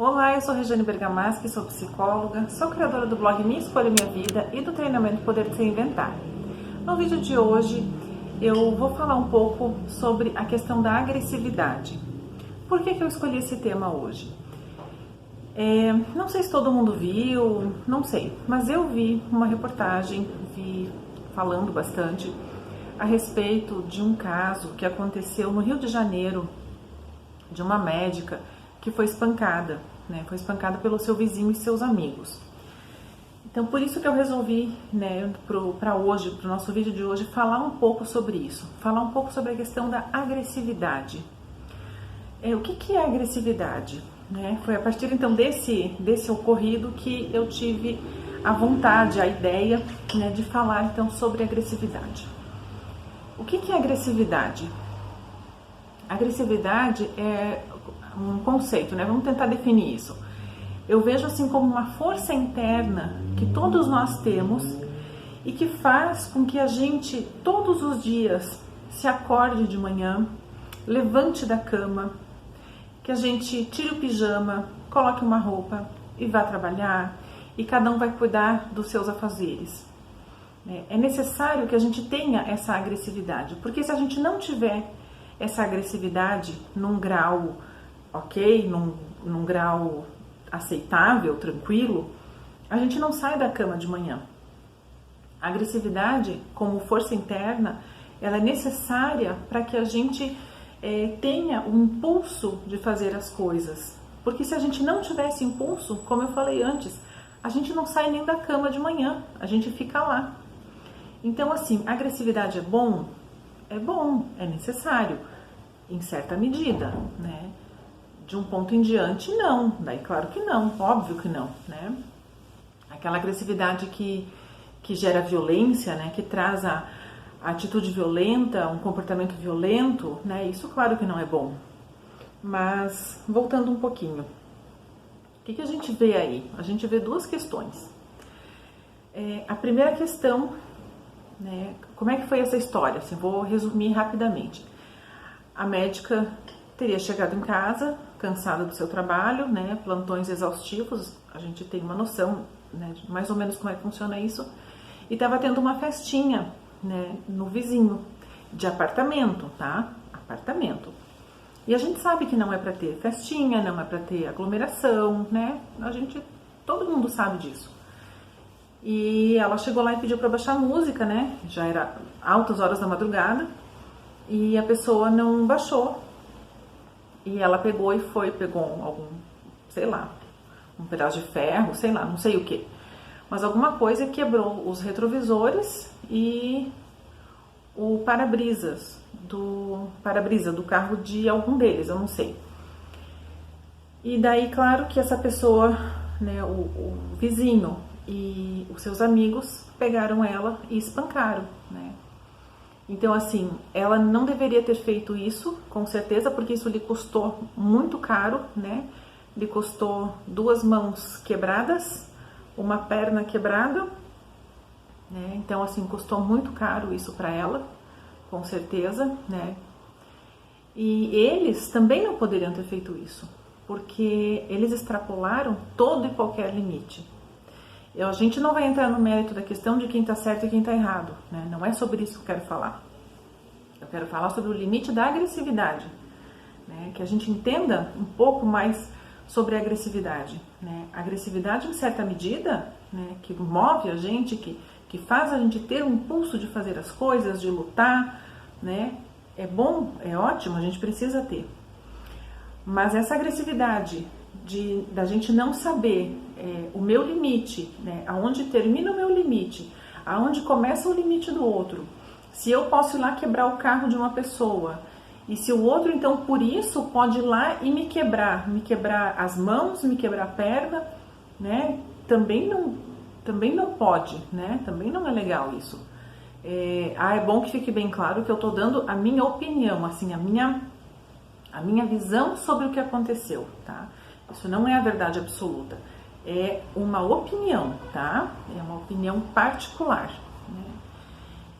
Olá, eu sou Regiane Bergamaschi, sou psicóloga, sou criadora do blog Minha Escolha Minha Vida e do treinamento Poder de Se Inventar. No vídeo de hoje eu vou falar um pouco sobre a questão da agressividade. Por que eu escolhi esse tema hoje? Não sei se todo mundo viu, não sei, mas eu vi uma reportagem, falando bastante a respeito de um caso que aconteceu no Rio de Janeiro, de uma médica que foi espancada, né? Foi espancada pelo seu vizinho e seus amigos. Então, por isso que eu resolvi, né, para hoje, para o nosso vídeo de hoje, falar um pouco sobre isso, falar um pouco sobre a questão da agressividade. O que é agressividade? Né? Foi a partir então desse ocorrido que eu tive a vontade, a ideia, né, de falar então sobre agressividade. O que é agressividade? Agressividade é um conceito, né? Vamos tentar definir isso. Eu vejo assim como uma força interna que todos nós temos e que faz com que a gente todos os dias se acorde de manhã, levante da cama, que a gente tire o pijama, coloque uma roupa e vá trabalhar, e cada um vai cuidar dos seus afazeres. É necessário que a gente tenha essa agressividade, porque se a gente não tiver essa agressividade num grau ok, num grau aceitável, tranquilo, a gente não sai da cama de manhã. A agressividade, como força interna, ela é necessária para que a gente tenha o impulso de fazer as coisas. Porque se a gente não tiver esse impulso, como eu falei antes, a gente não sai nem da cama de manhã, a gente fica lá. Então, assim, a agressividade é bom, é necessário, em certa medida, né? De um ponto em diante, não. Daí, claro que não, óbvio que não, né? Aquela agressividade que gera violência, né? Que traz a atitude violenta, um comportamento violento, né? Isso, claro que não é bom. Mas, voltando um pouquinho, o que a gente vê aí? A gente vê duas questões. A primeira questão, né? Como é que foi essa história? Assim, vou resumir rapidamente. A médica teria chegado em casa, cansada do seu trabalho, né, plantões exaustivos, a gente tem uma noção, né, de mais ou menos como é que funciona isso, e estava tendo uma festinha, né, no vizinho, de apartamento, tá? Apartamento. E a gente sabe que não é para ter festinha, não é para ter aglomeração, né? Todo mundo sabe disso. E ela chegou lá e pediu para baixar a música, né? Já era altas horas da madrugada, e a pessoa não baixou. E ela pegou algum, sei lá, um pedaço de ferro, sei lá, não sei o que. Mas alguma coisa quebrou os retrovisores e o para-brisa do carro de algum deles, eu não sei. E daí, claro que essa pessoa, né, o vizinho e os seus amigos pegaram ela e espancaram, né? Então, assim, ela não deveria ter feito isso, com certeza, porque isso lhe custou muito caro, né? Lhe custou 2 mãos quebradas, uma perna quebrada, né? Então, assim, custou muito caro isso para ela, com certeza, né? E eles também não poderiam ter feito isso, porque eles extrapolaram todo e qualquer limite. A gente não vai entrar no mérito da questão de quem está certo e quem está errado, né? Não é sobre isso que eu quero falar. Eu quero falar sobre o limite da agressividade, né? Que a gente entenda um pouco mais sobre a agressividade, né? A agressividade, em certa medida, né, que move a gente, que faz a gente ter o impulso de fazer as coisas, de lutar, né? É bom, é ótimo, a gente precisa ter. Mas essa agressividade da gente não saber o meu limite, né, aonde termina o meu limite, aonde começa o limite do outro, se eu posso ir lá quebrar o carro de uma pessoa, e se o outro então por isso pode ir lá e me quebrar as mãos, me quebrar a perna, né, também não pode, né, também não é legal isso. É bom que fique bem claro que eu tô dando a minha opinião, assim, a minha visão sobre o que aconteceu, tá? Isso não é a verdade absoluta, é uma opinião, tá? É uma opinião particular, né?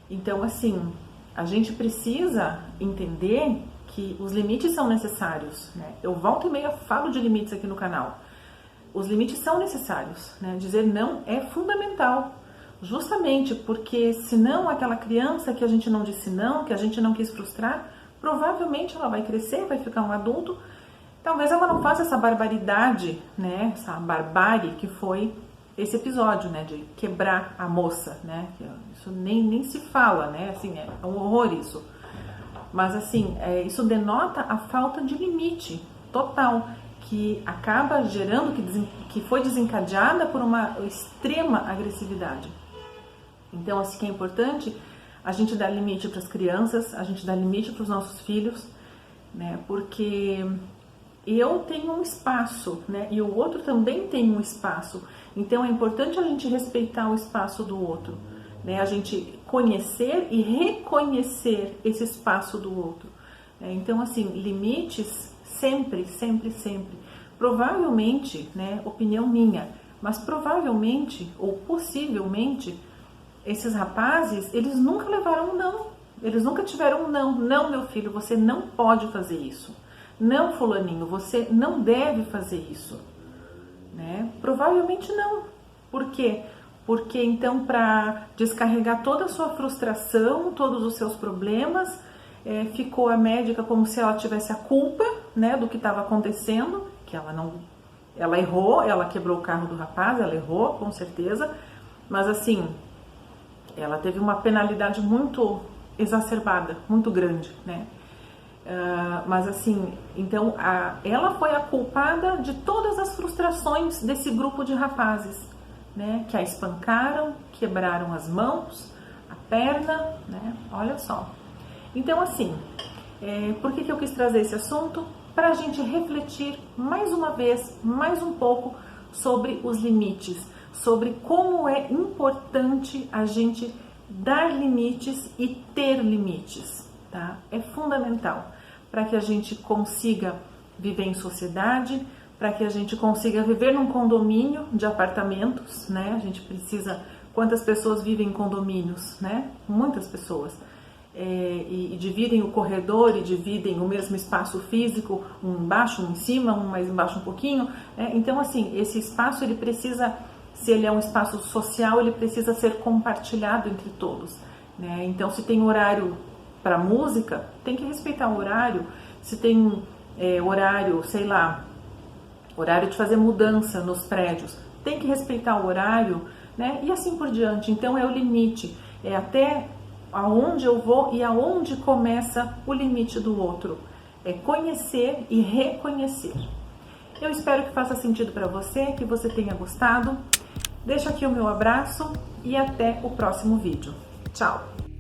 Então, assim, a gente precisa entender que os limites são necessários, né? Eu volta e meia falo de limites aqui no canal. os limites são necessários, né? Dizer não é fundamental, justamente porque senão aquela criança que a gente não disse não, que a gente não quis frustrar, provavelmente ela vai crescer, vai ficar um adulto, talvez ela não faça essa barbaridade, né? Essa barbárie que foi esse episódio, né? De quebrar a moça, né? Isso nem se fala, né? Assim, é um horror isso. Mas assim, isso denota a falta de limite total, que acaba gerando, que foi desencadeada por uma extrema agressividade. Então, assim, que é importante a gente dar limite para as crianças, a gente dar limite para os nossos filhos, né? Porque eu tenho um espaço, né? E o outro também tem um espaço. Então, é importante a gente respeitar o espaço do outro, né? A gente conhecer e reconhecer esse espaço do outro. Então, assim, limites sempre, sempre, sempre. Provavelmente, né, opinião minha, mas provavelmente ou possivelmente esses rapazes, eles nunca levaram um não. Eles nunca tiveram um não. Não, meu filho, você não pode fazer isso. Não, fulaninho, você não deve fazer isso. Né? Provavelmente não. Por quê? Porque então, para descarregar toda a sua frustração, todos os seus problemas, ficou a médica como se ela tivesse a culpa, né, do que estava acontecendo, que ela errou, ela quebrou o carro do rapaz, ela errou, com certeza, mas assim, ela teve uma penalidade muito exacerbada, muito grande, né? Mas assim, então ela foi a culpada de todas as frustrações desse grupo de rapazes, né? Que a espancaram, quebraram as mãos, a perna, né? Olha só. Então assim, por que eu quis trazer esse assunto? Para a gente refletir mais uma vez, mais um pouco sobre os limites, sobre como é importante a gente dar limites e ter limites, tá? É fundamental para que a gente consiga viver em sociedade, para que a gente consiga viver num condomínio de apartamentos, né? A gente precisa... Quantas pessoas vivem em condomínios, né? Muitas pessoas. E dividem o corredor e dividem o mesmo espaço físico, um embaixo, um em cima, um mais embaixo um pouquinho. Então, assim, esse espaço, ele precisa... Se ele é um espaço social, ele precisa ser compartilhado entre todos, né? Então, se tem horário para música, tem que respeitar o horário. Se tem horário, sei lá, horário de fazer mudança nos prédios, tem que respeitar o horário, né? E assim por diante. Então, é o limite, é até aonde eu vou e aonde começa o limite do outro. É conhecer e reconhecer. Eu espero que faça sentido para você, que você tenha gostado. Deixo aqui o meu abraço e até o próximo vídeo. Tchau!